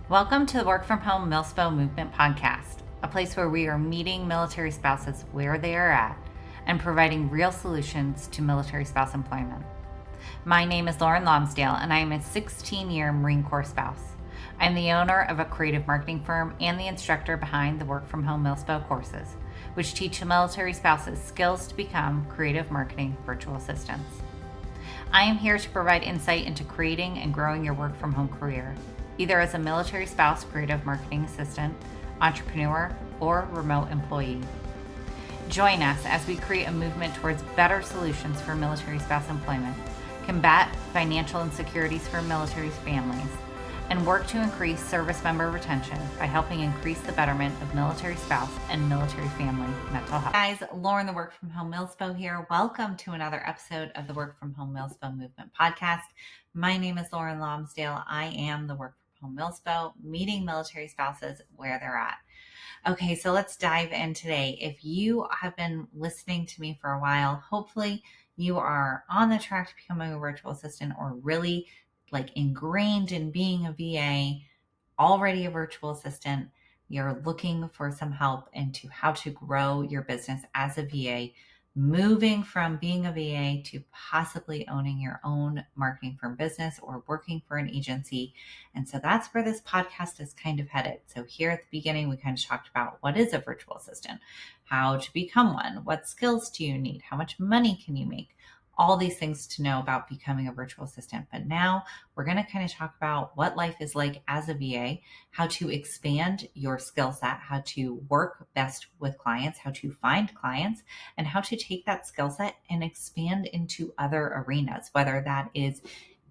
Welcome to the Work From Home Milspo Movement Podcast, a place where we are meeting military spouses where they are at and providing real solutions to military spouse employment. My name is Lauren Lonsdale, and I am a 16-year Marine Corps spouse. I'm the owner of a creative marketing firm and the instructor behind the Work From Home Milspo courses, which teach military spouses skills to become creative marketing virtual assistants. I am here to provide insight into creating and growing your work from home career, either as a military spouse creative marketing assistant, entrepreneur, or remote employee. Join us as we create a movement towards better solutions for military spouse employment, combat financial insecurities for military families, and work to increase service member retention by helping increase the betterment of military spouse and military family mental health. Guys, Lauren, the Work From Home Milspo here. Welcome to another episode of the Work From Home Milspo Movement Podcast. My name is Lauren Lonsdale. I am the Work From Home Milspo, meeting military spouses where they're at. Okay, so let's dive in today. If you have been listening to me for a while, hopefully you are on the track to becoming a virtual assistant or really ingrained in being a VA, already a virtual assistant. You're looking for some help into how to grow your business as a VA, moving from being a VA to possibly owning your own marketing firm business or working for an agency. And so that's where this podcast is kind of headed. So here at the beginning, we kind of talked about what is a virtual assistant, how to become one, what skills do you need, how much money can you make, all these things to know about becoming a virtual assistant. But now we're going to kind of talk about what life is like as a VA, how to expand your skill set, how to work best with clients, how to find clients, and how to take that skill set and expand into other arenas, whether that is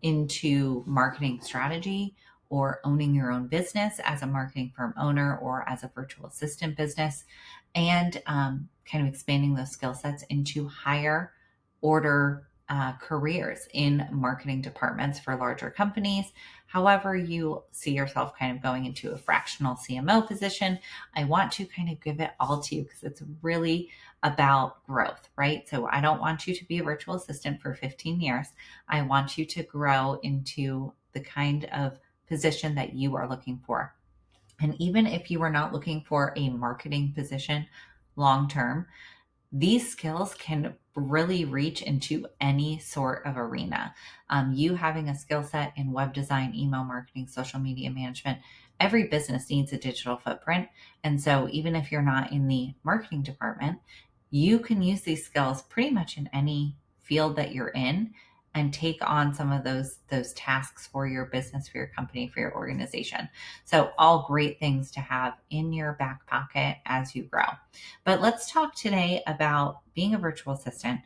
into marketing strategy or owning your own business as a marketing firm owner or as a virtual assistant business, and kind of expanding those skill sets into higher order careers in marketing departments for larger companies. However, you see yourself kind of going into a fractional CMO position, I want to kind of give it all to you because it's really about growth, right? So I don't want you to be a virtual assistant for 15 years. I want you to grow into the kind of position that you are looking for. And even if you are not looking for a marketing position long term, these skills can really reach into any sort of arena. You having a skill set in web design, email marketing, social media management, every business needs a digital footprint. And so even if you're not in the marketing department, you can use these skills pretty much in any field that you're in and take on some of those tasks for your business, for your company, for your organization. So all great things to have in your back pocket as you grow. But let's talk today about being a virtual assistant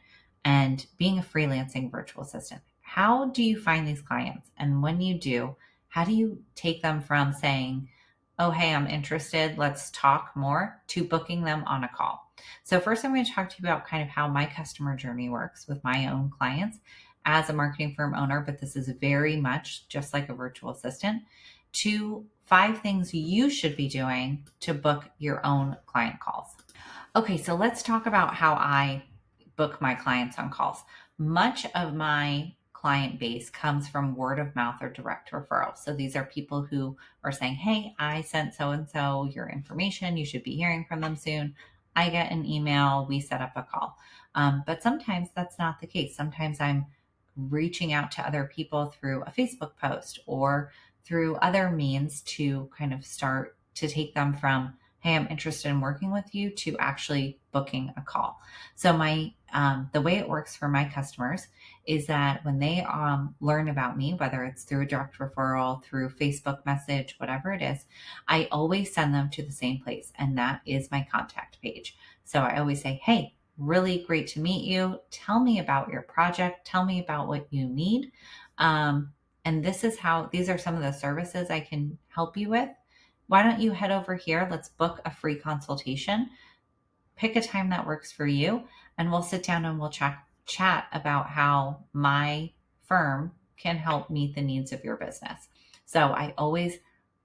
and being a freelancing virtual assistant. How do you find these clients? And when you do, how do you take them from saying, oh, hey, I'm interested, let's talk more, to booking them on a call? So first, I'm going to talk to you about kind of how my customer journey works with my own clients as a marketing firm owner, but this is very much just like a virtual assistant, to 5 things you should be doing to book your own client calls. Okay, so let's talk about how I book my clients on calls. Much of my client base comes from word of mouth or direct referral. So these are people who are saying, hey, I sent so-and-so your information. You should be hearing from them soon. I get an email, we set up a call. But sometimes that's not the case. Sometimes I'm reaching out to other people through a Facebook post or through other means to kind of start to take them from, hey, I'm interested in working with you, to actually booking a call. So the way it works for my customers is that when they learn about me, whether it's through a direct referral, through Facebook message, whatever it is, I always send them to the same place, and that is my contact page. So I always say, hey, really great to meet you. Tell me about your project. Tell me about what you need. And these are some of the services I can help you with. Why don't you head over here? Let's book a free consultation. Pick a time that works for you, and we'll sit down and we'll chat about how my firm can help meet the needs of your business. So I always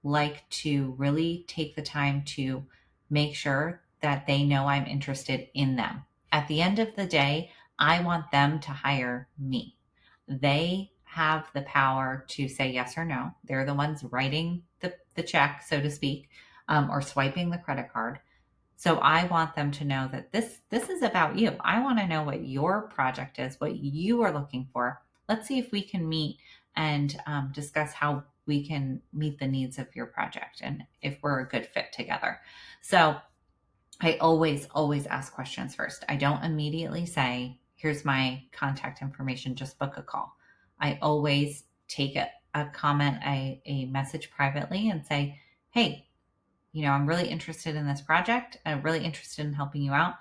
like to really take the time to make sure that they know I'm interested in them. At the end of the day, I want them to hire me. They have the power to say yes or no. They're the ones writing the check, so to speak, or swiping the credit card. So I want them to know that this is about you. I want to know what your project is, what you are looking for. Let's see if we can meet and discuss how we can meet the needs of your project and if we're a good fit together. So I always ask questions first. I don't immediately say, here's my contact information, just book a call. I always take a comment, a message privately and say, hey, I'm really interested in this project. I'm really interested in helping you out.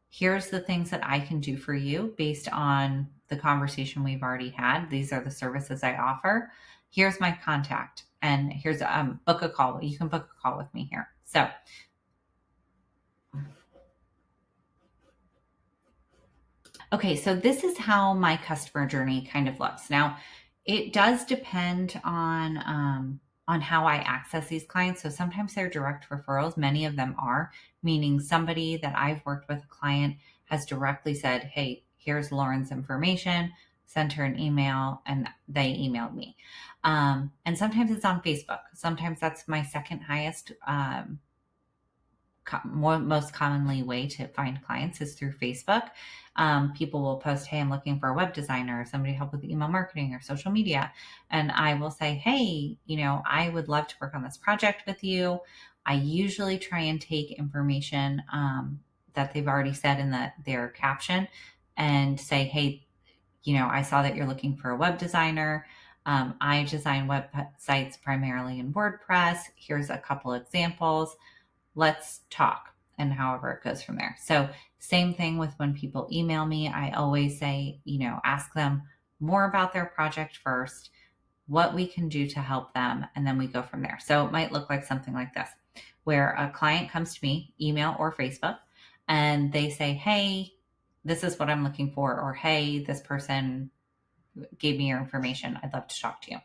Here's the things that I can do for you based on the conversation we've already had. These are the services I offer. Here's my contact. And here's book a call. You can book a call with me here. So okay, so this is how my customer journey kind of looks. Now, it does depend on how I access these clients. So sometimes they're direct referrals. Many of them are, meaning somebody that I've worked with, a client, has directly said, hey, here's Lauren's information, sent her an email, and they emailed me. And sometimes it's on Facebook. Sometimes that's my second highest most commonly way to find clients is through Facebook. People will post, hey, I'm looking for a web designer, somebody to help with email marketing or social media. And I will say, hey, I would love to work on this project with you. I usually try and take information that they've already said in their caption and say, hey, I saw that you're looking for a web designer. I design websites primarily in WordPress. Here's a couple examples. Let's talk, and however it goes from there. So same thing with when people email me, I always say, ask them more about their project first, what we can do to help them, and then we go from there. So it might look like something like this, where a client comes to me, email or Facebook, and they say, hey, this is what I'm looking for, or hey, this person gave me your information. I'd love to talk to you.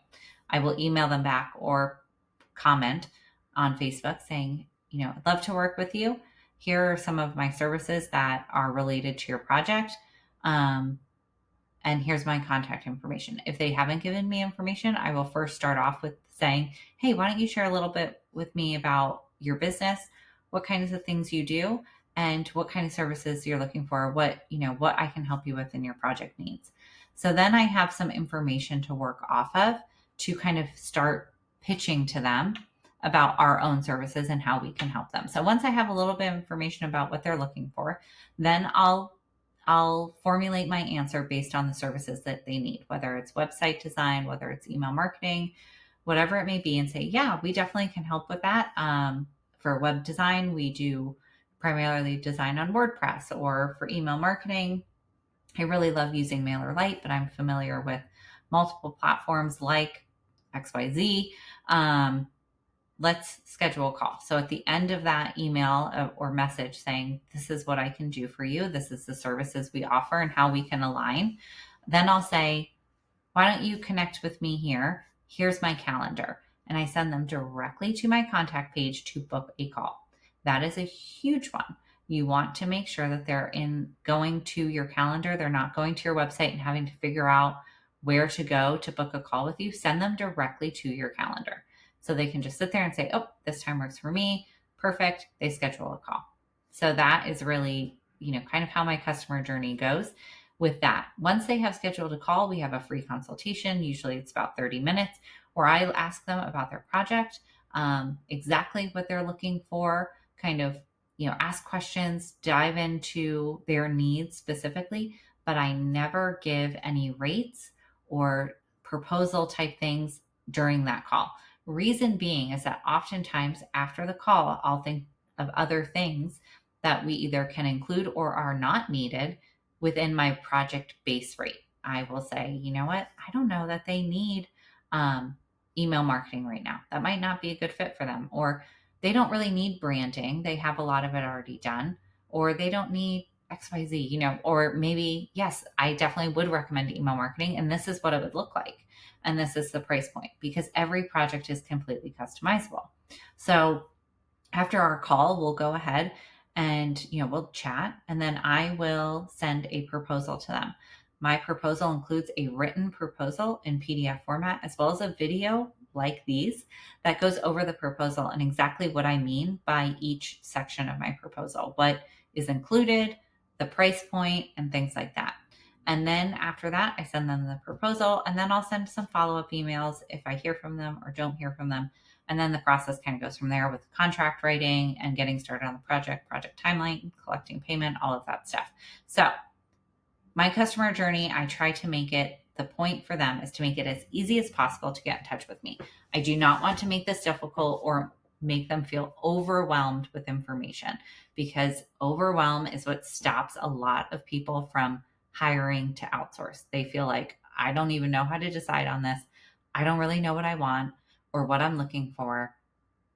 I will email them back or comment on Facebook saying, I'd love to work with you. Here are some of my services that are related to your project. And here's my contact information. If they haven't given me information, I will first start off with saying, hey, why don't you share a little bit with me about your business, what kinds of things you do, and what kind of services you're looking for, what I can help you with in your project needs. So then I have some information to work off of to kind of start pitching to them about our own services and how we can help them. So once I have a little bit of information about what they're looking for, then I'll formulate my answer based on the services that they need, whether it's website design, whether it's email marketing, whatever it may be, and say, yeah, we definitely can help with that. For web design, we do primarily design on WordPress, or for email marketing, I really love using MailerLite, but I'm familiar with multiple platforms like XYZ. Let's schedule a call. So at the end of that email or message saying, this is what I can do for you, this is the services we offer and how we can align, then I'll say, why don't you connect with me here? Here's my calendar. And I send them directly to my contact page to book a call. That is a huge one. You want to make sure that they're going to your calendar. They're not going to your website and having to figure out where to go to book a call with you. Send them directly to your calendar. So they can just sit there and say, oh, this time works for me. Perfect. They schedule a call. So that is really, kind of how my customer journey goes with that. Once they have scheduled a call, we have a free consultation. Usually it's about 30 minutes where I ask them about their project, exactly what they're looking for, kind of, ask questions, dive into their needs specifically, but I never give any rates or proposal type things during that call. Reason being is that oftentimes after the call, I'll think of other things that we either can include or are not needed within my project base rate. I will say, you know what? I don't know that they need email marketing right now. That might not be a good fit for them. Or they don't really need branding. They have a lot of it already done. Or they don't need XYZ, or maybe, yes, I definitely would recommend email marketing. And this is what it would look like. And this is the price point, because every project is completely customizable. So after our call, we'll go ahead and, we'll chat, and then I will send a proposal to them. My proposal includes a written proposal in PDF format, as well as a video like these that goes over the proposal and exactly what I mean by each section of my proposal, what is included, the price point, and things like that. And then after that, I send them the proposal, and then I'll send some follow-up emails if I hear from them or don't hear from them. And then the process kind of goes from there with contract writing and getting started on the project timeline, collecting payment, all of that stuff. So my customer journey, I try to make it, the point for them is to make it as easy as possible to get in touch with me. I do not want to make this difficult or make them feel overwhelmed with information, because overwhelm is what stops a lot of people from hiring to outsource. They feel like, I don't even know how to decide on this. I don't really know what I want or what I'm looking for.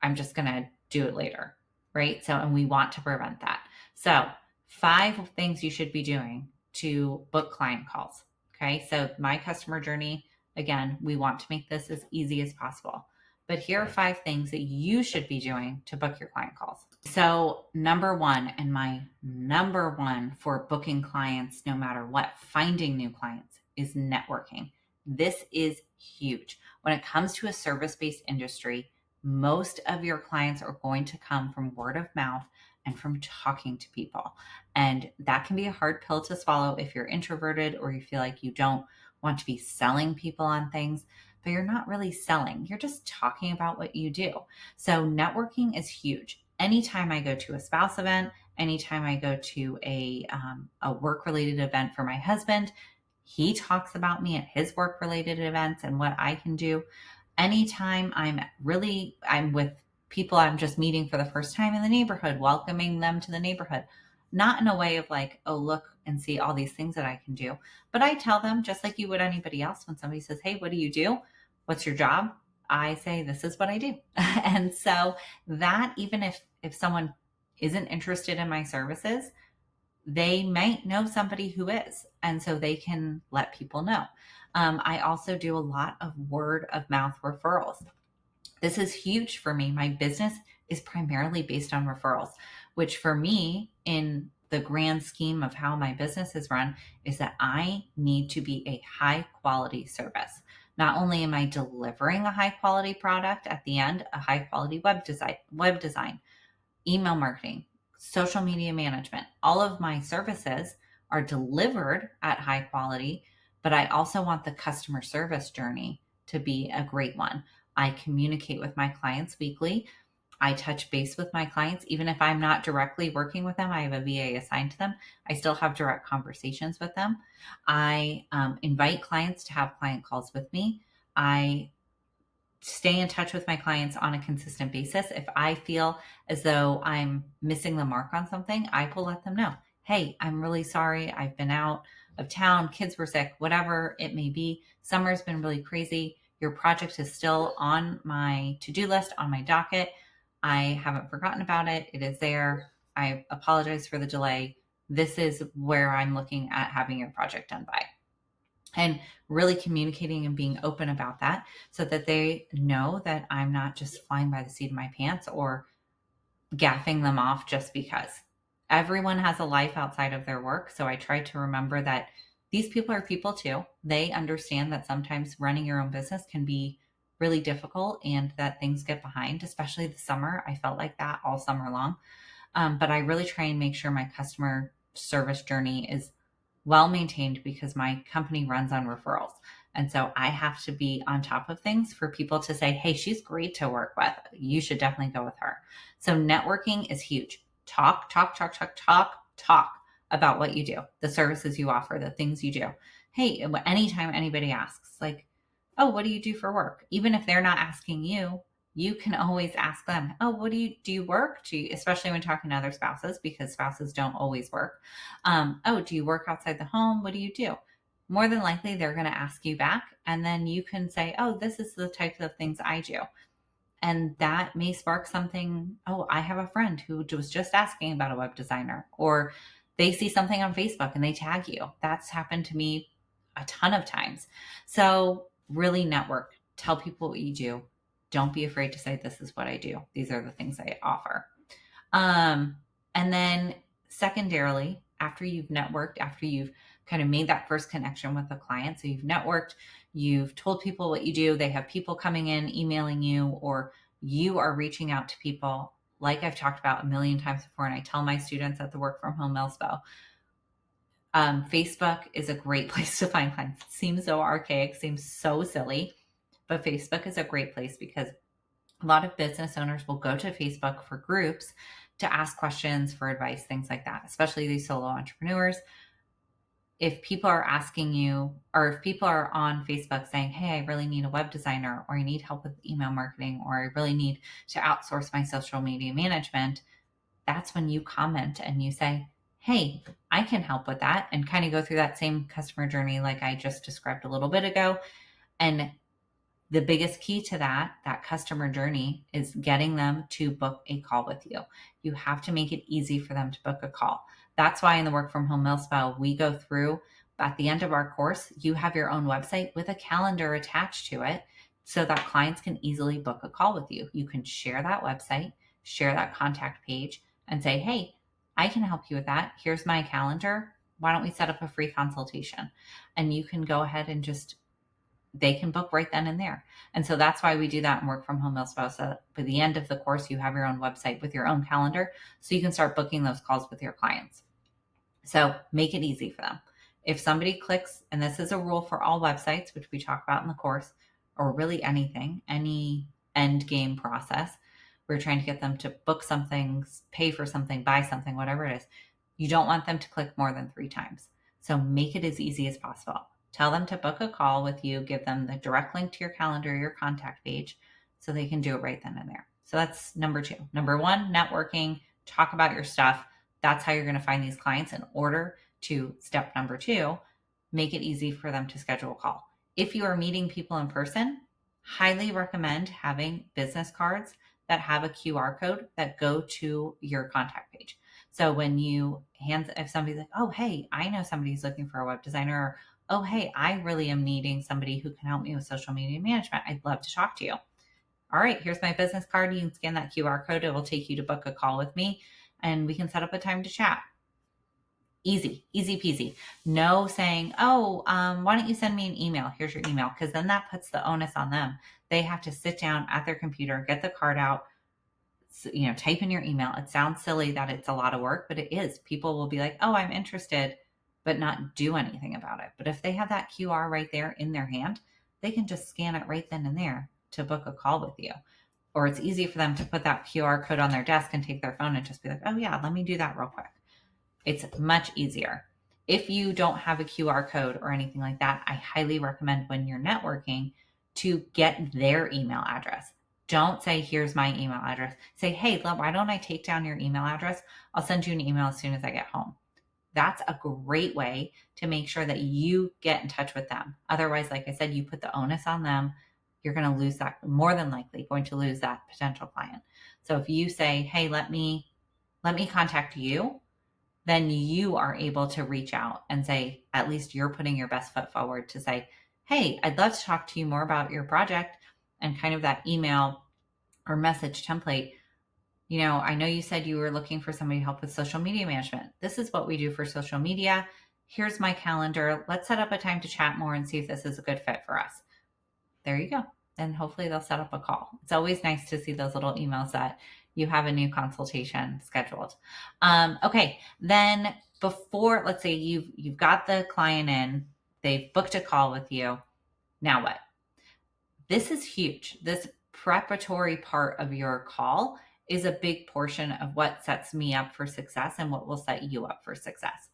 I'm just going to do it later, right? So, and we want to prevent that. So 5 things you should be doing to book client calls. Okay. So my customer journey, again, we want to make this as easy as possible. But here are 5 things that you should be doing to book your client calls. So number 1, and my number 1 for booking clients, no matter what, finding new clients, is networking. This is huge. When it comes to a service-based industry, most of your clients are going to come from word of mouth and from talking to people. And that can be a hard pill to swallow if you're introverted or you feel like you don't want to be selling people on things, but you're not really selling. You're just talking about what you do. So networking is huge. Anytime I go to a spouse event, anytime I go to a work-related event for my husband, he talks about me at his work-related events and what I can do. Anytime I'm with people I'm just meeting for the first time in the neighborhood, welcoming them to the neighborhood, not in a way of like, oh, look and see all these things that I can do. But I tell them, just like you would anybody else, when somebody says, hey, what do you do? What's your job? I say, this is what I do. And so that, even if someone isn't interested in my services, they might know somebody who is, and so they can let people know. I also do a lot of word of mouth referrals. This is huge for me. My business is primarily based on referrals, which for me, in the grand scheme of how my business is run, is that I need to be a high quality service. Not only am I delivering a high quality product at the end, a high quality web design, email marketing, social media management, all of my services are delivered at high quality, but I also want the customer service journey to be a great one. I communicate with my clients weekly. I touch base with my clients. Even if I'm not directly working with them, I have a VA assigned to them. I still have direct conversations with them. I invite clients to have client calls with me. I stay in touch with my clients on a consistent basis. If I feel as though I'm missing the mark on something, I will let them know. Hey, I'm really sorry. I've been out of town. Kids were sick, whatever it may be. Summer's been really crazy. Your project is still on my to-do list, on my docket. I haven't forgotten about it. It is there. I apologize for the delay. This is where I'm looking at having your project done by. And really communicating and being open about that so that they know that I'm not just flying by the seat of my pants or gaffing them off just because. Everyone has a life outside of their work. So I try to remember that these people are people too. They understand that sometimes running your own business can be really difficult and that things get behind, especially the summer. I felt like that all summer long. But I really try and make sure my customer service journey is well maintained because my company runs on referrals. And so I have to be on top of things for people to say, hey, she's great to work with. You should definitely go with her. So networking is huge. Talk about what you do, the services you offer, the things you do. Hey, anytime anybody asks, like, oh, what do you do for work? Even if they're not asking you, you can always ask them, oh, what do you work? Especially when talking to other spouses, because spouses don't always work. Oh, do you work outside the home? What do you do? More than likely, they're going to ask you back. And then you can say, oh, this is the types of things I do. And that may spark something. Oh, I have a friend who was just asking about a web designer, or they see something on Facebook and they tag you. That's happened to me a ton of times. So really network, tell people what you do. Don't be afraid to say, this is what I do. These are the things I offer. And then secondarily, after you've networked, after you've kind of made that first connection with the client. So you've networked, you've told people what you do, they have people coming in, emailing you, or you are reaching out to people like I've talked about a million times before. And I tell my students at the Work From Home Milspo, Facebook is a great place to find clients. It seems so archaic, seems so silly, but Facebook is a great place because a lot of business owners will go to Facebook for groups to ask questions, for advice, things like that, especially these solo entrepreneurs. If people are asking you, or if people are on Facebook saying, hey, I really need a web designer, or I need help with email marketing, or I really need to outsource my social media management, that's when you comment and you say, hey, I can help with that, and kind of go through that same customer journey like I just described a little bit ago. And the biggest key to that customer journey is getting them to book a call with you. You have to make it easy for them to book a call. That's why in the Work From Home Milspo, we go through, at the end of our course, you have your own website with a calendar attached to it so that clients can easily book a call with you. You can share that website, share that contact page, and say, hey, I can help you with that. Here's my calendar. Why don't we set up a free consultation? And you can go ahead and they can book right then and there. And so that's why we do that in Work From Home Milspo. So by the end of the course, you have your own website with your own calendar, so you can start booking those calls with your clients. So make it easy for them. If somebody clicks, and this is a rule for all websites, which we talk about in the course, or really anything, any end game process, we're trying to get them to book something, pay for something, buy something, whatever it is. You don't want them to click more than 3 times. So make it as easy as possible. Tell them to book a call with you, give them the direct link to your calendar, your contact page, so they can do it right then and there. So that's number 2. Number 1, networking, talk about your stuff. That's how you're going to find these clients. In order to step number 2, make it easy for them to schedule a call. If you are meeting people in person, highly recommend having business cards that have a QR code that go to your contact page. So when if somebody's like, oh, hey, I know somebody's looking for a web designer, or oh, hey, I really am needing somebody who can help me with social media management, I'd love to talk to you. All right, here's my business card. You can scan that QR code. It will take you to book a call with me, and we can set up a time to chat. Easy peasy. No saying, why don't you send me an email? Here's your email. Because then that puts the onus on them. They have to sit down at their computer, get the card out, type in your email. It sounds silly that it's a lot of work, but it is. People will be like, oh, I'm interested, but not do anything about it. But if they have that QR right there in their hand, they can just scan it right then and there to book a call with you. Or it's easy for them to put that QR code on their desk and take their phone and just be like, oh yeah, let me do that real quick. It's much easier. If you don't have a QR code or anything like that, I highly recommend when you're networking to get their email address. Don't say, here's my email address. Say, hey, why don't I take down your email address? I'll send you an email as soon as I get home. That's a great way to make sure that you get in touch with them. Otherwise, like I said, you put the onus on them. You're going to lose that, more than likely going to lose that potential client. So if you say, hey, let me contact you, then you are able to reach out and say, at least you're putting your best foot forward to say, hey, I'd love to talk to you more about your project, and kind of that email or message template. I know you said you were looking for somebody to help with social media management. This is what we do for social media. Here's my calendar. Let's set up a time to chat more and see if this is a good fit for us. There you go. And hopefully they'll set up a call. It's always nice to see those little emails that you have a new consultation scheduled. Okay. Then before, let's say you've got the client in, they've booked a call with you. Now what? This is huge. This preparatory part of your call is a big portion of what sets me up for success and what will set you up for success.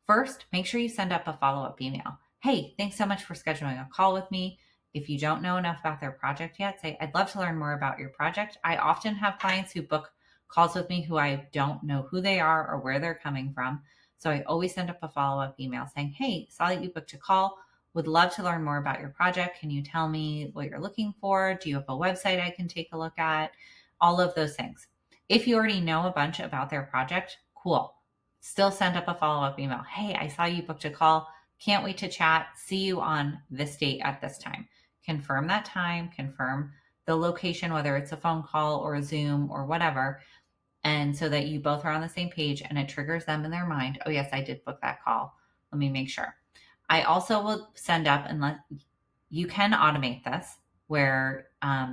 First, make sure you send up a follow-up email. Hey, thanks so much for scheduling a call with me. If you don't know enough about their project yet, say, I'd love to learn more about your project. I often have clients who book calls with me who I don't know who they are or where they're coming from. So I always send up a follow-up email saying, hey, saw that you booked a call. Would love to learn more about your project. Can you tell me what you're looking for? Do you have a website I can take a look at? All of those things. If you already know a bunch about their project, cool. Still send up a follow-up email. Hey, I saw you booked a call. Can't wait to chat. See you on this date at this time. Confirm that time, confirm the location, whether it's a phone call or a Zoom or whatever. And so that you both are on the same page and it triggers them in their mind. Oh yes, I did book that call. Let me make sure. I also will send up, and you can automate this where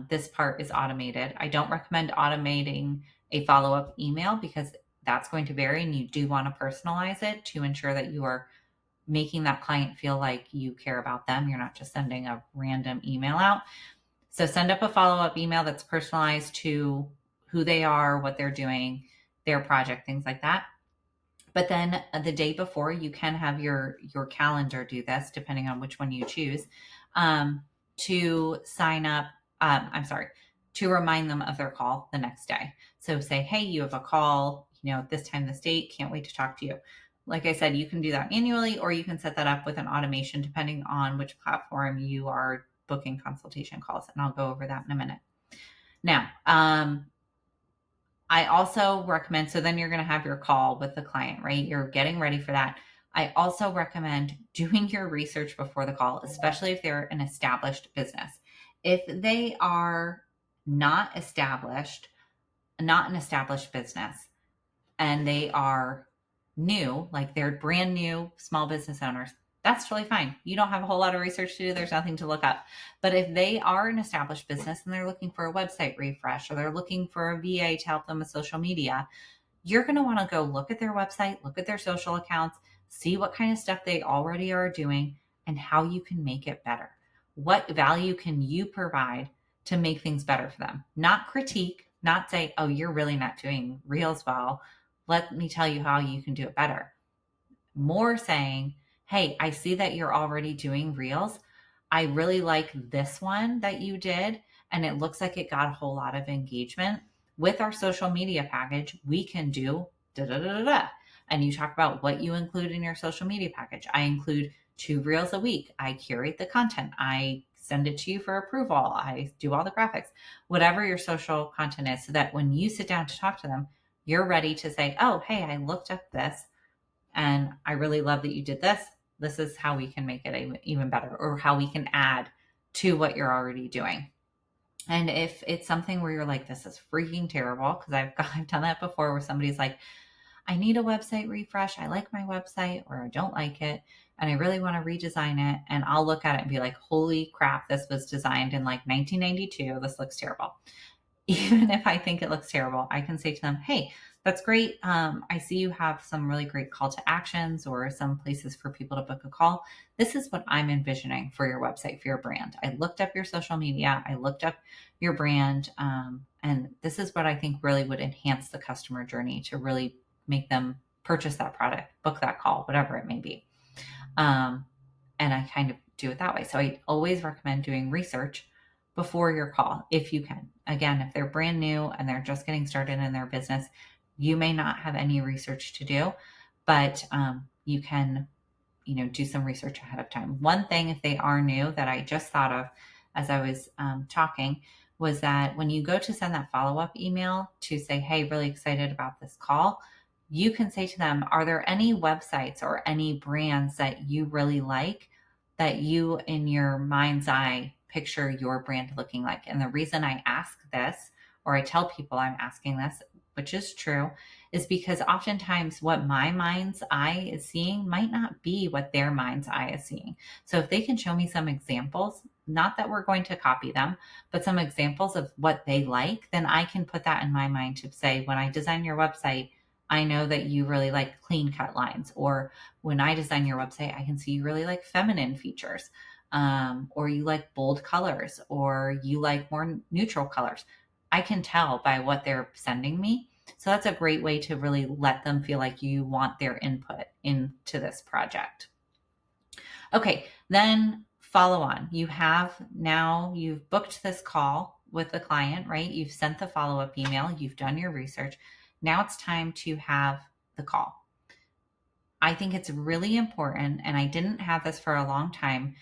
this part is automated. I don't recommend automating a follow-up email because that's going to vary, and you do want to personalize it to ensure that you are making that client feel like you care about them. You're not just sending a random email out. So send up a follow-up email that's personalized to who they are, what they're doing, their project, things like that. But then the day before, you can have your calendar do this, depending on which one you choose, to sign up. To remind them of their call the next day. So say, hey, you have a call, this time, this date. Can't wait to talk to you. Like I said, you can do that manually, or you can set that up with an automation, depending on which platform you are booking consultation calls. And I'll go over that in a minute. Now, I also recommend, so then you're going to have your call with the client, right? You're getting ready for that. I also recommend doing your research before the call, especially if they're an established business. If they are not an established business, and they are new, like they're brand new small business owners, that's totally fine. You don't have a whole lot of research to do. There's nothing to look up. But if they are an established business and they're looking for a website refresh, or they're looking for a VA to help them with social media, you're going to want to go look at their website, look at their social accounts, see what kind of stuff they already are doing and how you can make it better. What value can you provide to make things better for them? Not critique, not say, oh, you're really not doing Reels well. Let me tell you how you can do it better. More saying, hey, I see that you're already doing Reels. I really like this one that you did, and it looks like it got a whole lot of engagement. With our social media package, we can do da-da-da-da-da. And you talk about what you include in your social media package. I include 2 Reels a week. I curate the content. I send it to you for approval. I do all the graphics, whatever your social content is, so that when you sit down to talk to them, you're ready to say, oh, hey, I looked up this and I really love that you did this. This is how we can make it even better, or how we can add to what you're already doing. And if it's something where you're like, this is freaking terrible, because I've done that before, where somebody's like, I need a website refresh. I like my website, or I don't like it, and I really want to redesign it. And I'll look at it and be like, holy crap, this was designed in like 1992. This looks terrible. Even if I think it looks terrible, I can say to them, hey, that's great. I see you have some really great call to actions, or some places for people to book a call. This is what I'm envisioning for your website, for your brand. I looked up your social media. I looked up your brand. And this is what I think really would enhance the customer journey to really make them purchase that product, book that call, whatever it may be. And I kind of do it that way. So I always recommend doing research before your call, if you can. Again, if they're brand new and they're just getting started in their business, you may not have any research to do, but you can, do some research ahead of time. One thing, if they are new, that I just thought of as I was talking, was that when you go to send that follow-up email to say, hey, really excited about this call, you can say to them, are there any websites or any brands that you really like, that you, in your mind's eye, picture your brand looking like? And the reason I ask this, or I tell people I'm asking this, which is true, is because oftentimes what my mind's eye is seeing might not be what their mind's eye is seeing. So if they can show me some examples, not that we're going to copy them, but some examples of what they like, then I can put that in my mind to say, when I design your website, I know that you really like clean cut lines. Or when I design your website, I can see you really like feminine features, or you like bold colors, or you like more neutral colors. I can tell by what they're sending me. So that's a great way to really let them feel like you want their input into this project. Okay, then follow on. You've booked this call with the client, right? You've sent the follow-up email. You've done your research. Now it's time to have the call. I think it's really important, and I didn't have this for a long time.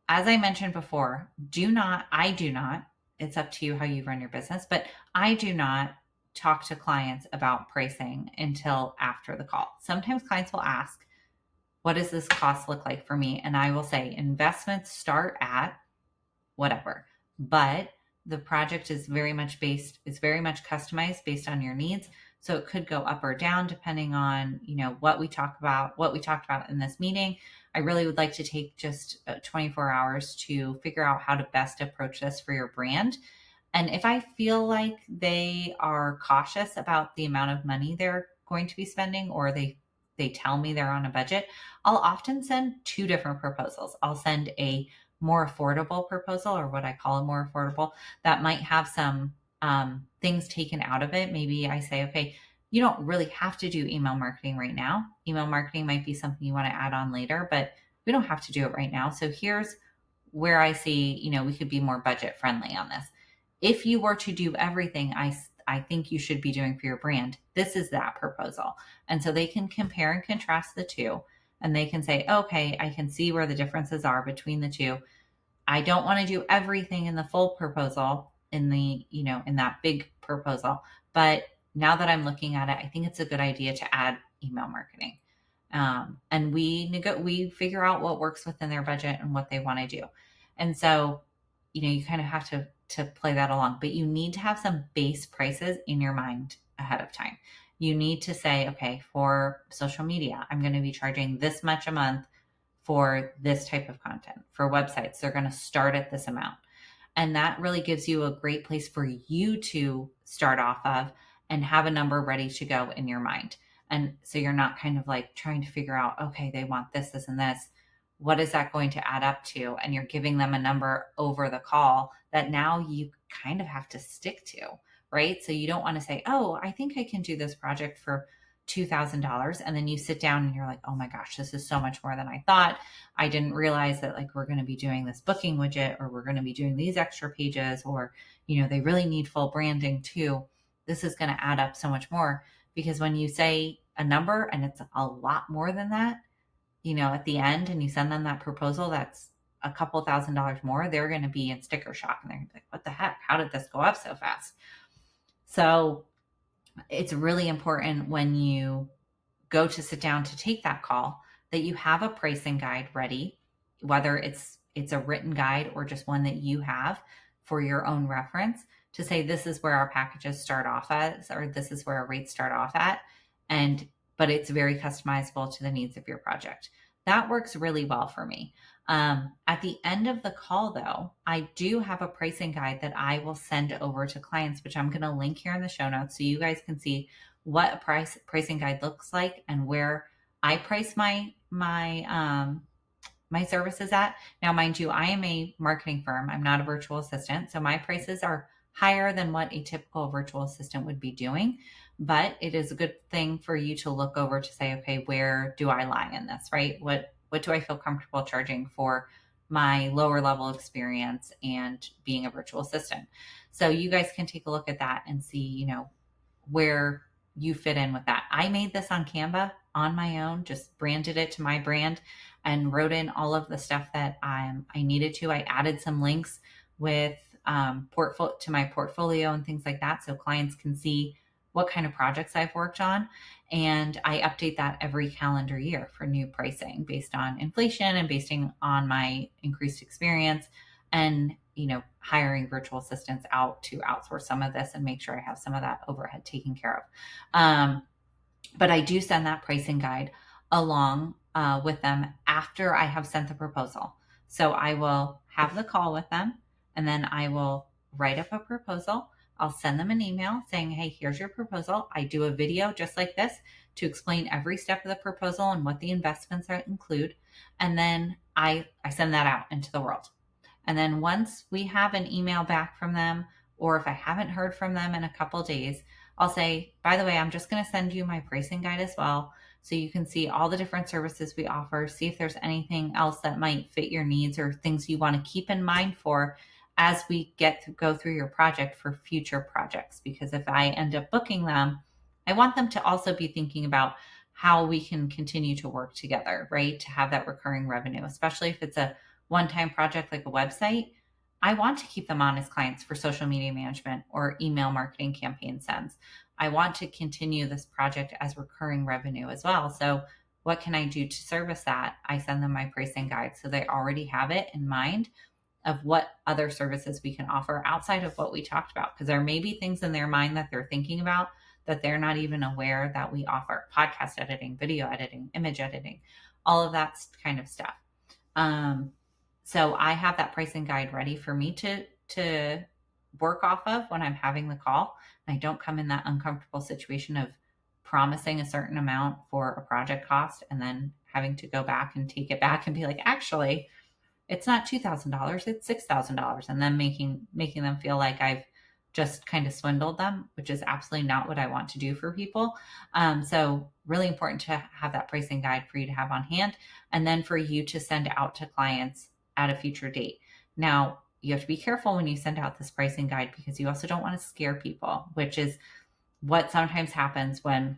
As I mentioned before, I do not, it's up to you how you run your business, but I do not talk to clients about pricing until after the call. Sometimes clients will ask, what does this cost look like for me? And I will say, investments start at whatever, but the project is very much customized based on your needs. So it could go up or down depending on, what we talked about in this meeting. I really would like to take just 24 hours to figure out how to best approach this for your brand. And if I feel like they are cautious about the amount of money they're going to be spending, or they tell me they're on a budget, I'll often send two different proposals. I'll send a more affordable proposal, or what I call a more affordable, that might have some things taken out of it. Maybe I say, okay, you don't really have to do email marketing right now. Email marketing might be something you want to add on later, but we don't have to do it right now. So here's where I see, we could be more budget friendly on this. If you were to do everything I think you should be doing for your brand, this is that proposal. And so they can compare and contrast the two, and they can say, okay, I can see where the differences are between the two. I don't want to do everything in the full proposal in that big proposal, but now that I'm looking at it, I think it's a good idea to add email marketing. And we figure out what works within their budget and what they want to do. And so, you kind of have to play that along, but you need to have some base prices in your mind ahead of time. You need to say, okay, for social media, I'm going to be charging this much a month for this type of content. For websites, they're going to start at this amount. And that really gives you a great place for you to start off of and have a number ready to go in your mind. And so you're not kind of like trying to figure out, okay, they want this, this, and this. What is that going to add up to? And you're giving them a number over the call that now you kind of have to stick to, right? So you don't want to say, oh, I think I can do this project for $2,000. And then you sit down and you're like, oh my gosh, this is so much more than I thought. I didn't realize that we're going to be doing this booking widget, or we're going to be doing these extra pages, or, they really need full branding too. This is going to add up so much more, because when you say a number and it's a lot more than that, at the end, and you send them that proposal that's a couple $1,000s more, they're going to be in sticker shock, and they're going to be like, what the heck? How did this go up so fast? So it's really important when you go to sit down to take that call that you have a pricing guide ready, whether it's a written guide or just one that you have for your own reference, to say, this is where our packages start off at, or this is where our rates start off at. But it's very customizable to the needs of your project. That works really well for me. At the end of the call, though, I do have a pricing guide that I will send over to clients, which I'm going to link here in the show notes so you guys can see what a pricing guide looks like and where I price my services at. Now, mind you, I am a marketing firm. I'm not a virtual assistant. So my prices are higher than what a typical virtual assistant would be doing. But it is a good thing for you to look over to say, okay, where do I lie in this, right? What do I feel comfortable charging for my lower level experience and being a virtual assistant? So you guys can take a look at that and see, where you fit in with that. I made this on Canva on my own, just branded it to my brand and wrote in all of the stuff that I needed to. I added some links with to my portfolio and things like that, so clients can see what kind of projects I've worked on. And I update that every calendar year for new pricing based on inflation and based on my increased experience, and hiring virtual assistants out to outsource some of this and make sure I have some of that overhead taken care of. But I do send that pricing guide along with them after I have sent the proposal. So I will have the call with them, and then I will write up a proposal. I'll send them an email saying, hey, here's your proposal. I do a video just like this to explain every step of the proposal and what the investments include. And then I send that out into the world. And then once we have an email back from them, or if I haven't heard from them in a couple days, I'll say, by the way, I'm just going to send you my pricing guide as well, so you can see all the different services we offer, see if there's anything else that might fit your needs or things you want to keep in mind for as we go through your project for future projects. Because if I end up booking them, I want them to also be thinking about how we can continue to work together, right? To have that recurring revenue, especially if it's a one-time project like a website. I want to keep them on as clients for social media management or email marketing campaign sends. I want to continue this project as recurring revenue as well. So what can I do to service that? I send them my pricing guide, so they already have it in mind of what other services we can offer outside of what we talked about. Because there may be things in their mind that they're thinking about that they're not even aware that we offer: podcast editing, video editing, image editing, all of that kind of stuff. So I have that pricing guide ready for me to work off of when I'm having the call. And I don't come in that uncomfortable situation of promising a certain amount for a project cost and then having to go back and take it back and be like, actually, it's not $2,000, it's $6,000. And then making them feel like I've just kind of swindled them, which is absolutely not what I want to do for people. So really important to have that pricing guide for you to have on hand, and then for you to send out to clients at a future date. Now, you have to be careful when you send out this pricing guide, because you also don't want to scare people, which is what sometimes happens when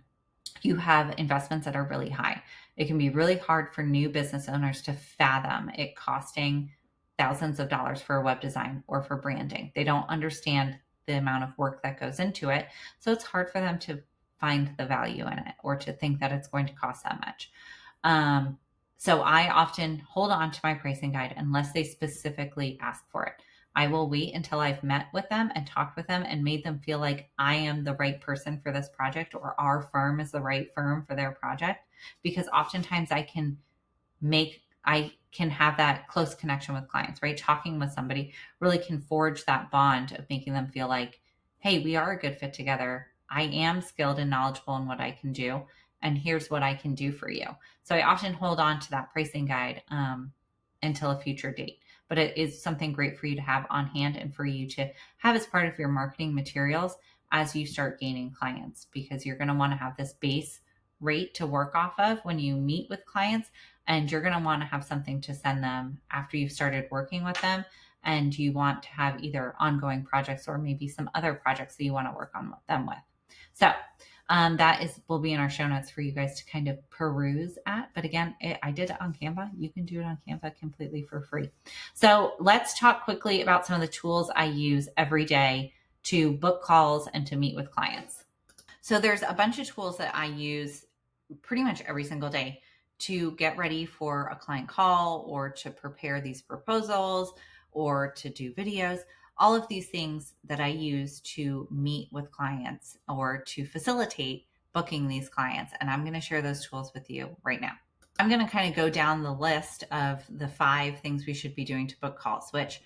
you have investments that are really high. It can be really hard for new business owners to fathom it costing thousands of dollars for a web design or for branding. They don't understand the amount of work that goes into it. So it's hard for them to find the value in it or to think that it's going to cost that much. So I often hold on to my pricing guide unless they specifically ask for it. I will wait until I've met with them and talked with them and made them feel like I am the right person for this project, or our firm is the right firm for their project, because oftentimes I can have that close connection with clients, right? Talking with somebody really can forge that bond of making them feel like, hey, we are a good fit together. I am skilled and knowledgeable in what I can do, and here's what I can do for you. So I often hold on to that pricing guide until a future date. But it is something great for you to have on hand and for you to have as part of your marketing materials as you start gaining clients, because you're going to want to have this base rate to work off of when you meet with clients, and you're going to want to have something to send them after you've started working with them, and you want to have either ongoing projects or maybe some other projects that you want to work on them with. So will be in our show notes for you guys to kind of peruse at. But again, I did it on Canva. You can do it on Canva completely for free. So let's talk quickly about some of the tools I use every day to book calls and to meet with clients. So there's a bunch of tools that I use pretty much every single day to get ready for a client call, or to prepare these proposals, or to do videos. All of these things that I use to meet with clients or to facilitate booking these clients. And I'm going to share those tools with you right now. I'm going to kind of go down the list of the 5 things we should be doing to book calls, which,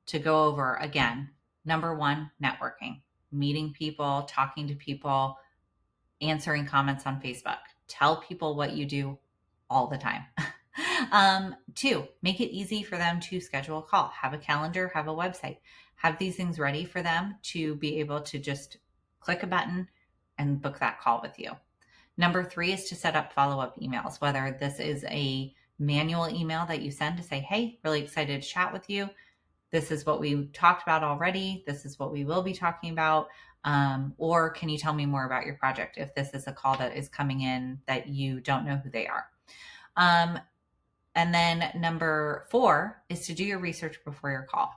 to go over again, number 1, networking, meeting people, talking to people, answering comments on Facebook. Tell people what you do all the time. 2, make it easy for them to schedule a call. Have a calendar, have a website, have these things ready for them to be able to just click a button and book that call with you. Number 3 is to set up follow-up emails, whether this is a manual email that you send to say, hey, really excited to chat with you. This is what we talked about already. This is what we will be talking about. Or can you tell me more about your project if this is a call that is coming in that you don't know who they are. And then number 4 is to do your research before your call.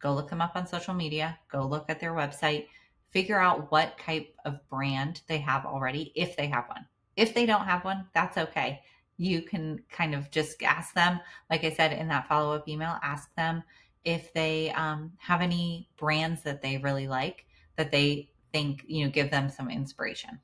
Go look them up on social media. Go look at their website. Figure out what type of brand they have already, if they have one. If they don't have one, that's okay. You can kind of just ask them, like I said in that follow-up email, ask them if they have any brands that they really like, that they think, give them some inspiration.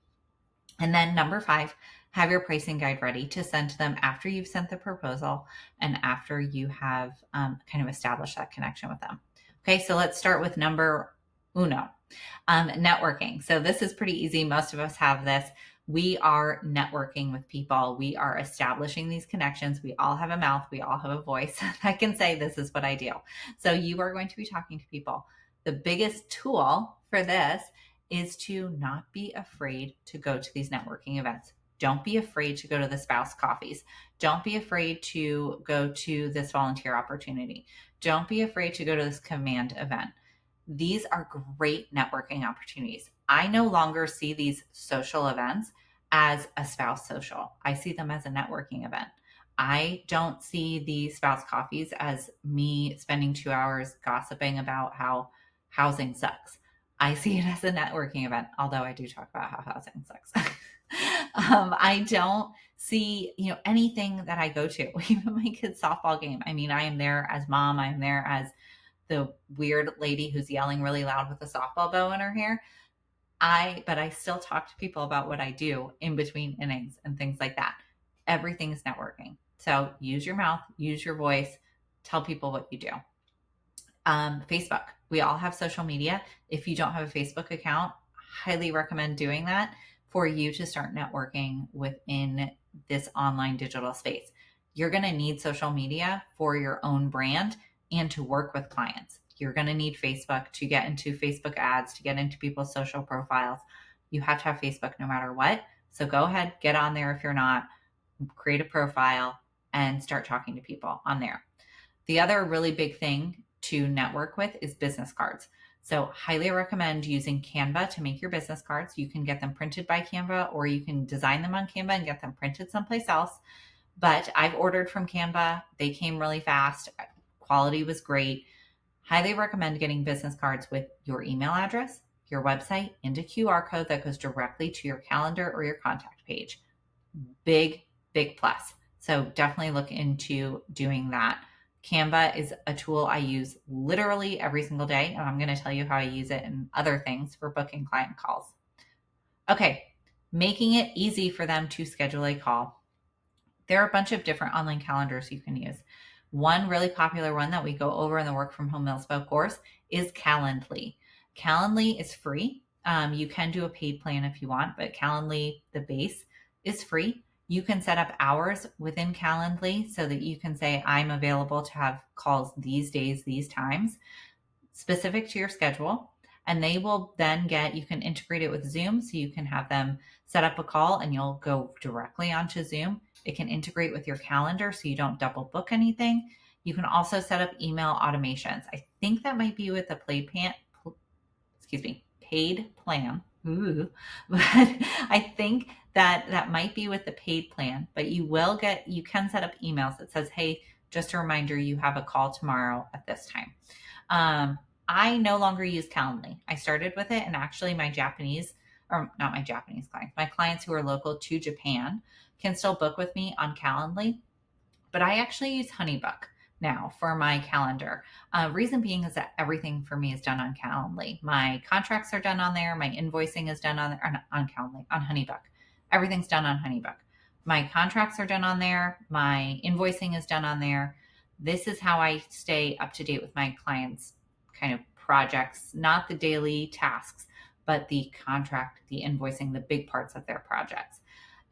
And then number 5, have your pricing guide ready to send to them after you've sent the proposal and after you have kind of established that connection with them. Okay, so let's start with number 1, networking. So this is pretty easy. Most of us have this. We are networking with people. We are establishing these connections. We all have a mouth. We all have a voice that can say, this is what I do. So you are going to be talking to people. The biggest tool for this is to not be afraid to go to these networking events. Don't be afraid to go to the spouse coffees. Don't be afraid to go to this volunteer opportunity. Don't be afraid to go to this command event. These are great networking opportunities. I no longer see these social events as a spouse social. I see them as a networking event. I don't see the spouse coffees as me spending 2 hours gossiping about how housing sucks. I see it as a networking event, although I do talk about how housing sucks. I don't see, anything that I go to, even my kid's softball game. I mean, I am there as mom. I am there as the weird lady who's yelling really loud with a softball bow in her hair. but I still talk to people about what I do in between innings and things like that. Everything is networking. So use your mouth, use your voice, tell people what you do. Facebook. We all have social media. If you don't have a Facebook account, highly recommend doing that for you to start networking within this online digital space. You're going to need social media for your own brand and to work with clients. You're going to need Facebook to get into Facebook ads, to get into people's social profiles. You have to have Facebook no matter what. So go ahead, get on there if you're not, create a profile and start talking to people on there. The other really big thing to network with is business cards. So highly recommend using Canva to make your business cards. You can get them printed by Canva, or you can design them on Canva and get them printed someplace else. But I've ordered from Canva. They came really fast. Quality was great. Highly recommend getting business cards with your email address, your website, and a QR code that goes directly to your calendar or your contact page. Big plus. So definitely look into doing that. Canva is a tool I use literally every single day, and I'm going to tell you how I use it and other things for booking client calls. Okay, making it easy for them to schedule a call. There are a bunch of different online calendars you can use. One really popular one that we go over in the Work from Home Milspo course is Calendly. Calendly is free. You can do a paid plan if you want, but Calendly, the base, is free. You can set up hours within Calendly so that you can say, I'm available to have calls these days, these times, specific to your schedule. And they will then you can integrate it with Zoom. So you can have them set up a call and you'll go directly onto Zoom. It can integrate with your calendar so you don't double book anything. You can also set up email automations. I think that might be with the paid plan. Ooh. But I think that might be with the paid plan, but you can set up emails that says, hey, just a reminder, you have a call tomorrow at this time. I no longer use Calendly. I started with it, and actually my clients who are local to Japan can still book with me on Calendly, but I actually use Honeybook now for my calendar. Reason being is that everything for me is done on Calendly. My contracts are done on there. My invoicing is done on Calendly, on Honeybook. Everything's done on Honeybook. My contracts are done on there. My invoicing is done on there. This is how I stay up to date with my clients' kind of projects, not the daily tasks, but the contract, the invoicing, the big parts of their projects.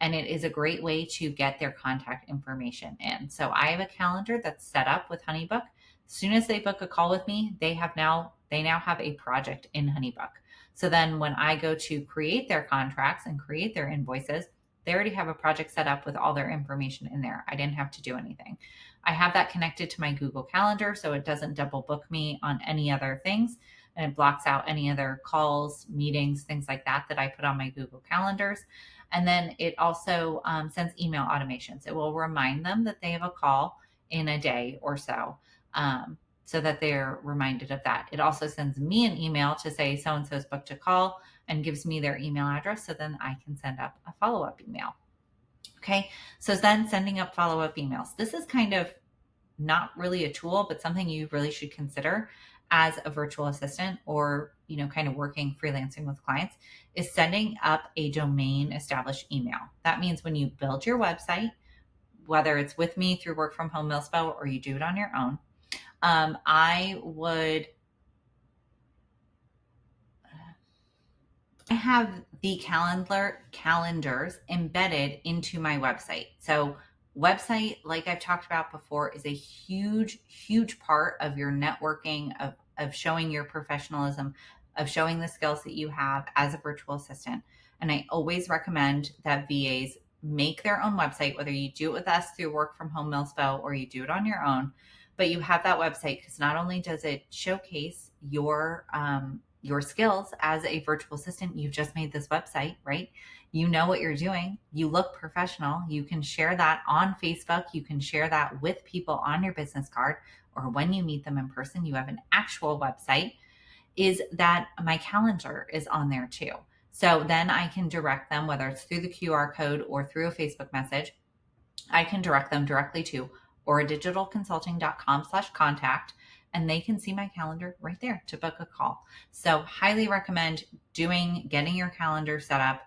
And it is a great way to get their contact information in. So I have a calendar that's set up with Honeybook. As soon as they book a call with me, they now have a project in Honeybook. So then when I go to create their contracts and create their invoices, they already have a project set up with all their information in there. I didn't have to do anything. I have that connected to my Google Calendar, so it doesn't double book me on any other things, and it blocks out any other calls, meetings, things like that I put on my Google Calendars. And then it also sends email automations. It will remind them that they have a call in a day or so, so that they're reminded of that. It also sends me an email to say so-and-so's booked a call and gives me their email address, so then I can send up a follow-up email. Okay, so then sending up follow-up emails. This is kind of not really a tool, but something you really should consider as a virtual assistant or, kind of working freelancing with clients, is sending up a domain established email. That means when you build your website, whether it's with me through Work from Home Milspo or you do it on your own, I have the calendars embedded into my website. So website, like I've talked about before, is a huge part of your networking, of showing your professionalism, of showing the skills that you have as a virtual assistant. And I always recommend that VAs make their own website, whether you do it with us through Work from Home Milspo or you do it on your own, but you have that website, because not only does it showcase your skills as a virtual assistant, you've just made this website, right? You know what you're doing. You look professional. You can share that on Facebook. You can share that with people on your business card, or when you meet them in person, you have an actual website. Is that my calendar is on there too. So then I can direct them, whether it's through the QR code or through a Facebook message, I can direct them directly to oradigitalconsulting.com/contact. and they can see my calendar right there to book a call. So highly recommend getting your calendar set up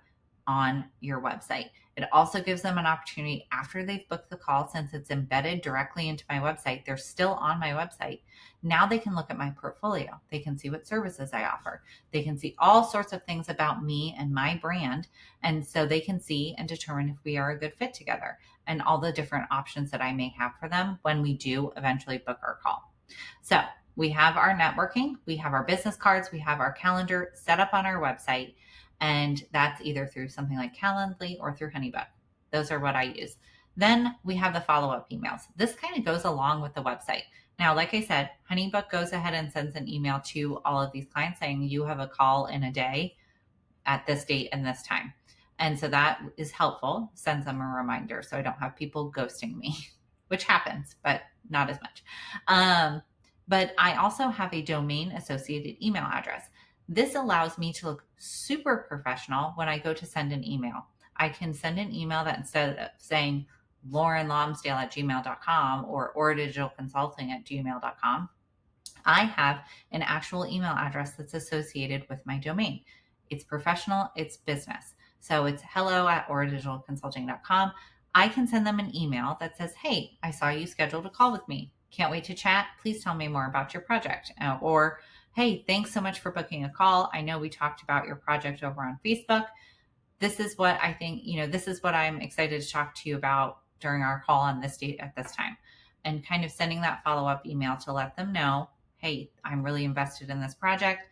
on your website. It also gives them an opportunity after they've booked the call, since it's embedded directly into my website, they're still on my website. Now they can look at my portfolio. They can see what services I offer. They can see all sorts of things about me and my brand. And so they can see and determine if we are a good fit together, and all the different options that I may have for them when we do eventually book our call. So we have our networking, we have our business cards, we have our calendar set up on our website. And that's either through something like Calendly or through Honeybook. Those are what I use. Then we have the follow-up emails. This kind of goes along with the website. Now, like I said, Honeybook goes ahead and sends an email to all of these clients saying you have a call in a day at this date and this time. And so that is helpful, sends them a reminder so I don't have people ghosting me, which happens, but not as much. But I also have a domain associated email address. This allows me to look super professional when I go to send an email. I can send an email that, instead of saying laurenlomsdale@gmail.com or oradigitalconsulting@gmail.com, I have an actual email address that's associated with my domain. It's professional, it's business. So it's hello@oradigitalconsulting.com. I can send them an email that says, hey, I saw you scheduled a call with me. Can't wait to chat. Please tell me more about your project. Or, hey, thanks so much for booking a call. I know we talked about your project over on Facebook. This is what I think, this is what I'm excited to talk to you about during our call on this date at this time. And kind of sending that follow-up email to let them know, hey, I'm really invested in this project.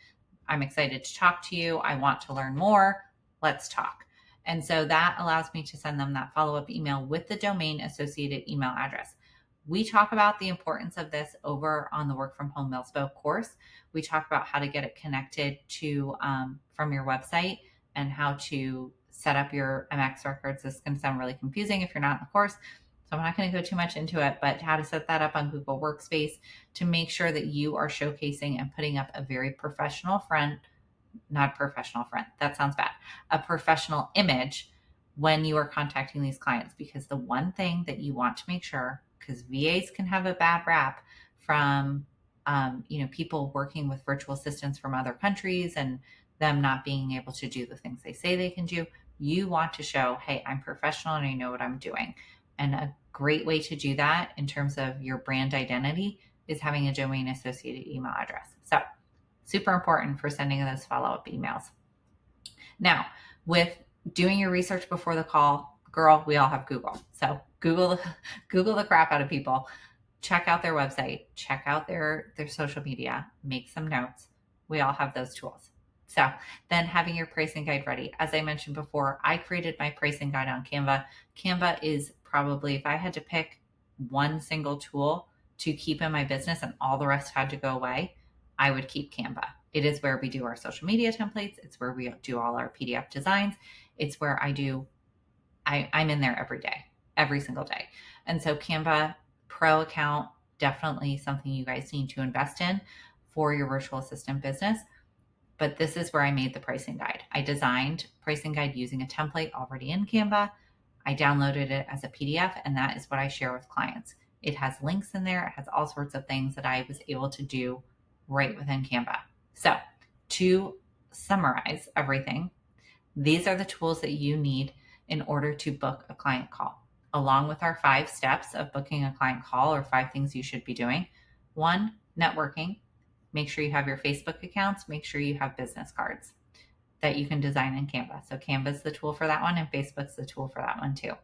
I'm excited to talk to you. I want to learn more. Let's talk. And so that allows me to send them that follow-up email with the domain associated email address. We talk about the importance of this over on the Work From Home Milspo course. We talk about how to get it connected to from your website and how to set up your MX records. This is going to sound really confusing if you're not in the course, so I'm not going to go too much into it, but how to set that up on Google Workspace to make sure that you are showcasing and putting up a very professional that sounds bad, a professional image when you are contacting these clients. Because the one thing that you want to make sure, because VAs can have a bad rap from people working with virtual assistants from other countries and them not being able to do the things they say they can do. You want to show, hey, I'm professional and I know what I'm doing. And a great way to do that in terms of your brand identity is having a domain associated email address. So super important for sending those follow-up emails. Now, with doing your research before the call, girl, we all have Google. So Google the crap out of people. Check out their website, check out their social media, make some notes. We all have those tools. So then having your pricing guide ready. As I mentioned before, I created my pricing guide on Canva. Canva is probably, if I had to pick one single tool to keep in my business and all the rest had to go away, I would keep Canva. It is where we do our social media templates. It's where we do all our PDF designs. It's where I'm in there every day, every single day. And so Canva Pro account, definitely something you guys need to invest in for your virtual assistant business. But this is where I made the pricing guide. I designed pricing guide using a template already in Canva. I downloaded it as a PDF, and that is what I share with clients. It has links in there. It has all sorts of things that I was able to do right within Canva. So to summarize everything, these are the tools that you need in order to book a client call, along with our 5 steps of booking a client call, or 5 things you should be doing. 1, networking. Make sure you have your Facebook accounts. Make sure you have business cards that you can design in Canva. So Canva's the tool for that one, and Facebook's the tool for that one too.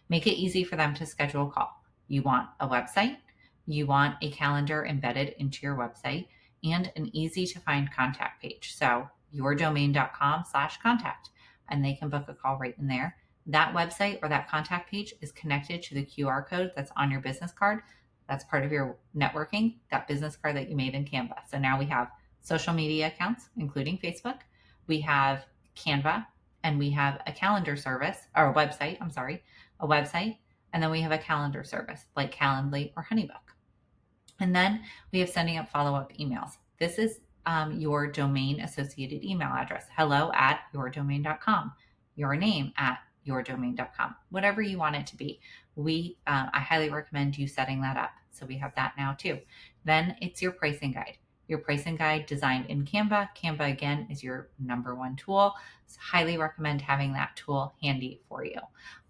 Make it easy for them to schedule a call. You want a website, you want a calendar embedded into your website, and an easy to find contact page. So yourdomain.com/contact, and they can book a call right in there. That website or that contact page is connected to the QR code that's on your business card. That's part of your networking, that business card that you made in Canva. So now we have social media accounts, including Facebook. We have Canva, and we have a calendar service, or a website, and then we have a calendar service like Calendly or Honeybook. And then we have sending up follow-up emails. This is your domain associated email address, hello@yourdomain.com, your name @yourdomain.com, whatever you want it to be. I highly recommend you setting that up. So we have that now too. Then it's your pricing guide. Your pricing guide designed in Canva. Canva, again, is your number one tool. So highly recommend having that tool handy for you.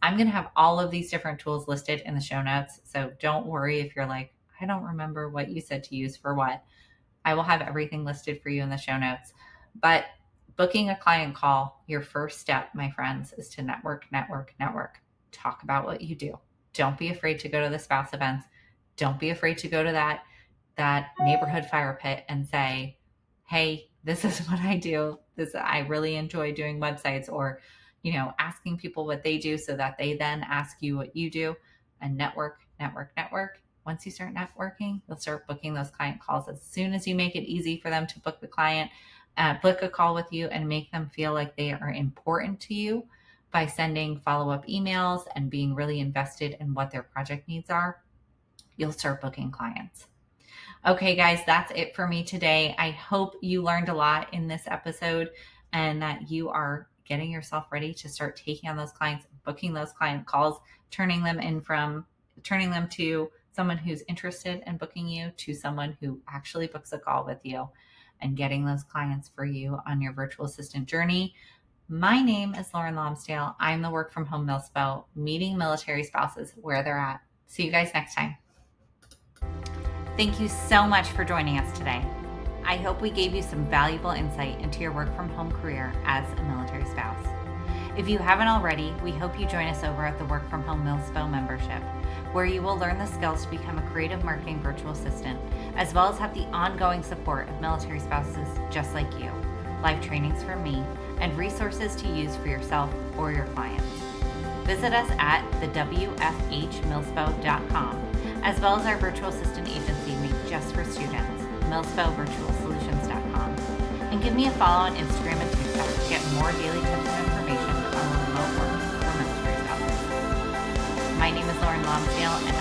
I'm going to have all of these different tools listed in the show notes. So don't worry if you're like, I don't remember what you said to use for what. I will have everything listed for you in the show notes. But booking a client call, your first step, my friends, is to network. Talk about what you do. Don't be afraid to go to the spouse events. Don't be afraid to go to that neighborhood fire pit and say, hey, this is what I do. I really enjoy doing websites, or, asking people what they do so that they then ask you what you do. And network. Once you start networking, you'll start booking those client calls. As soon as you make it easy for them to book a call with you and make them feel like they are important to you by sending follow-up emails and being really invested in what their project needs are, you'll start booking clients. Okay, guys, that's it for me today. I hope you learned a lot in this episode and that you are getting yourself ready to start taking on those clients, booking those client calls, turning them to someone who's interested in booking you to someone who actually books a call with you, and getting those clients for you on your virtual assistant journey. My name is Lauren Lonsdale. I'm the Work From Home Milspo, meeting military spouses where they're at. See you guys next time. Thank you so much for joining us today. I hope we gave you some valuable insight into your work from home career as a military spouse. If you haven't already, we hope you join us over at the Work From Home Milspo membership, where you will learn the skills to become a creative marketing virtual assistant, as well as have the ongoing support of military spouses just like you, live trainings from me, and resources to use for yourself or your clients. Visit us at the WFHMilspo.com, as well as our virtual assistant agency made just for students, MilspoVirtualSolutions.com, and give me a follow on Instagram and TikTok to get more daily tips and information on remote work for military spouses. My name is Lauren Lonsdale, and